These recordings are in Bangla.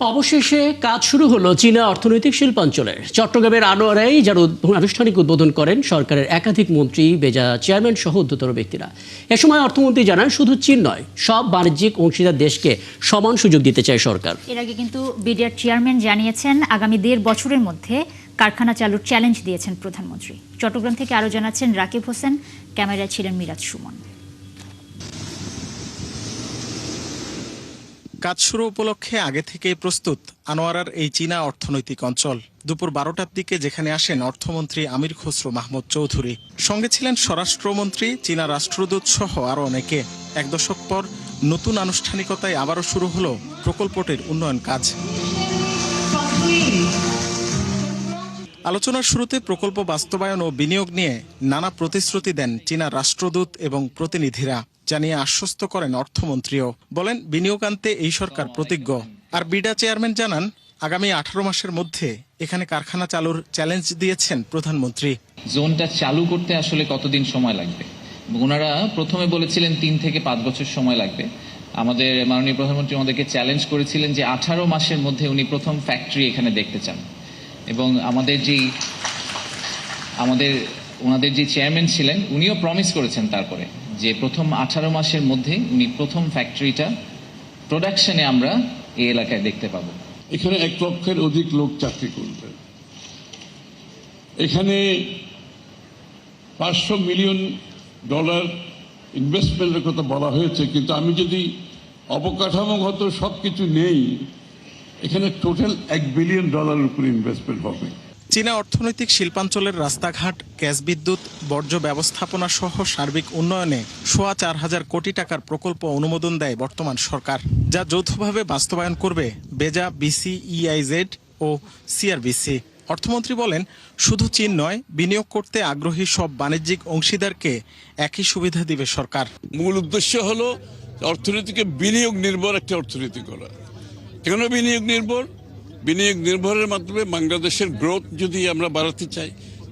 অবশেষে কাজ শুরু হলো চীনা অর্থনৈতিক শিল্পাঞ্চলের। চট্টগ্রামের আনোয়ারায় যার আনুষ্ঠানিক উদ্বোধন করেন সরকারের একাধিক মন্ত্রী, বেজা চেয়ারম্যান সহ ঊর্ধ্বতন ব্যক্তিরা। এ সময় অর্থমন্ত্রী জানান, শুধু চীন নয়, সব বাণিজ্যিক অংশীদার দেশকে সমান সুযোগ দিতে চায় সরকার। এর আগে কিন্তু বিডিআর চেয়ারম্যান জানিয়েছেন, আগামী ১.৫ বছরের মধ্যে কারখানা চালুর চ্যালেঞ্জ দিয়েছেন প্রধানমন্ত্রী। চট্টগ্রাম থেকে আরও জানাচ্ছেন রাকিব হোসেন, ক্যামেরায় ছিলেন মিরাজ সুমন। কাজ শুরু উপলক্ষে আগে থেকেই প্রস্তুত আনোয়ারার এই চীনা অর্থনৈতিক অঞ্চল। দুপুর ১২টার দিকে যেখানে আসেন অর্থমন্ত্রী আমির খসরু মাহমুদ চৌধুরী, সঙ্গে ছিলেন স্বরাষ্ট্রমন্ত্রী, চীনা রাষ্ট্রদূত সহ আরও অনেকে। ১ দশক পর নতুন আনুষ্ঠানিকতায় আবারও শুরু হলো প্রকল্পটির উন্নয়ন কাজ। আলোচনার শুরুতে প্রকল্প বাস্তবায়ন ও বিনিয়োগ নিয়ে নানা প্রতিশ্রুতি দেন চীনা রাষ্ট্রদূত এবং প্রতিনিধিরা। জানিয়ে আশ্বস্ত করেন অর্থমন্ত্রীও, বলেন বিনিয়োগ আনতে এই সরকার প্রতিজ্ঞ। আর বিডা চেয়ারম্যান জানান, আগামী ১৮ মাসের মধ্যে এখানে কারখানা চালুর চ্যালেঞ্জ দিয়েছেন প্রধানমন্ত্রী। জোনটা চালু করতে আসলে কতদিন সময় লাগবে? ওনারা প্রথমে বলেছিলেন ৩ থেকে ৫ বছর সময় লাগবে। আমাদের মাননীয় প্রধানমন্ত্রী আমাদেরকে চ্যালেঞ্জ করেছিলেন যে ১৮ মাসের মধ্যে উনি প্রথম ফ্যাক্টরি এখানে দেখতে চান। এবং ওনাদের যে চেয়ারম্যান ছিলেন উনিও প্রমিস করেছেন তারপরে যে প্রথম ১৮ মাসের মধ্যে উনি প্রথম ফ্যাক্টরিটা প্রোডাকশনে আমরা এই এলাকায় দেখতে পাবো। এখানে ১ লক্ষের অধিক লোক চাকরি করবে। এখানে $৫০০ মিলিয়ন ইনভেস্টমেন্টের কথা বলা হয়েছে, কিন্তু আমি যদি অবকাঠামোগত সবকিছু নেই, এখানে টোটাল $১ বিলিয়ন উপর ইনভেস্টমেন্ট হবে। চীনা অর্থনৈতিক শিল্পাঞ্চলের রাস্তাঘাট, গ্যাস বিদ্যুৎ, বর্জ্য ব্যবস্থাপনা সহ সার্বিক উন্নয়নে ৪,৫০০ কোটি টাকার প্রকল্প অনুমোদন দেয় বর্তমান সরকার, যা যৌথভাবে বাস্তবায়ন করবে বেজা, বিসি, ইআইজেড ও সিআরবিসি। অর্থমন্ত্রী বলেন, শুধু চীন নয়, বিনিয়োগ করতে আগ্রহী সব বাণিজ্যিক অংশীদারকে একই সুবিধা দিবে সরকার। মূল উদ্দেশ্য হলো অর্থনীতিকে বিনিয়োগ নির্ভর একটা অর্থনীতি করা। কেন বিনিয়োগ নির্ভর? বিনিয়োগ নির্ভরের মাধ্যমে বাংলাদেশের গ্রোথ যদি আমরা বাড়াতে চাই,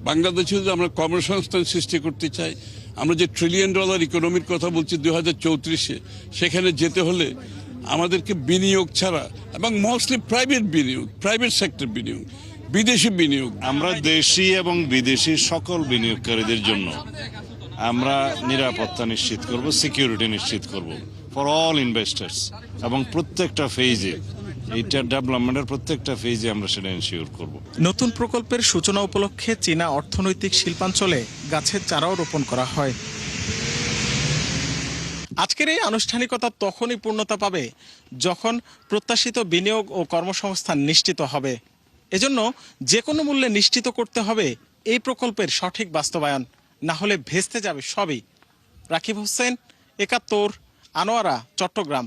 বাংলাদেশে যদি আমরা কর্মসংস্থান সৃষ্টি করতে চাই, আমরা যে $1 ট্রিলিয়ন ইকোনমির কথা বলছি 2034-এ, সেখানে যেতে হলে আমাদেরকে বিনিয়োগ ছাড়া, এবং মোস্টলি প্রাইভেট সেক্টর বিনিয়োগ, বিদেশি বিনিয়োগ। আমরা দেশি এবং বিদেশি সকল বিনিয়োগকারীদের জন্য আমরা নিরাপত্তা নিশ্চিত করব, সিকিউরিটি নিশ্চিত করব ফর অল ইনভেস্টার্স, এবং প্রত্যেকটা ফেজে, এইটার ডেভেলপমেন্টের প্রত্যেকটা ফেজে আমরা সেটা এনশিওর করব। নতুন প্রকল্পের সূচনা উপলক্ষে চীনা অর্থনৈতিক শিল্পাঞ্চলে গাছের চারাও রোপণ করা হয়। আজকের এই আনুষ্ঠানিকতা তখনই পূর্ণতা পাবে যখন প্রত্যাশিত বিনিয়োগ ও কর্মসংস্থান নিশ্চিত হবে। এজন্য যে কোনো মূল্যে নিশ্চিত করতে হবে এই প্রকল্পের সঠিক বাস্তবায়ন, না হলে ভেস্তে যাবে সবই। রাকিব হোসেন, ৭১, আনোয়ারা, চট্টগ্রাম।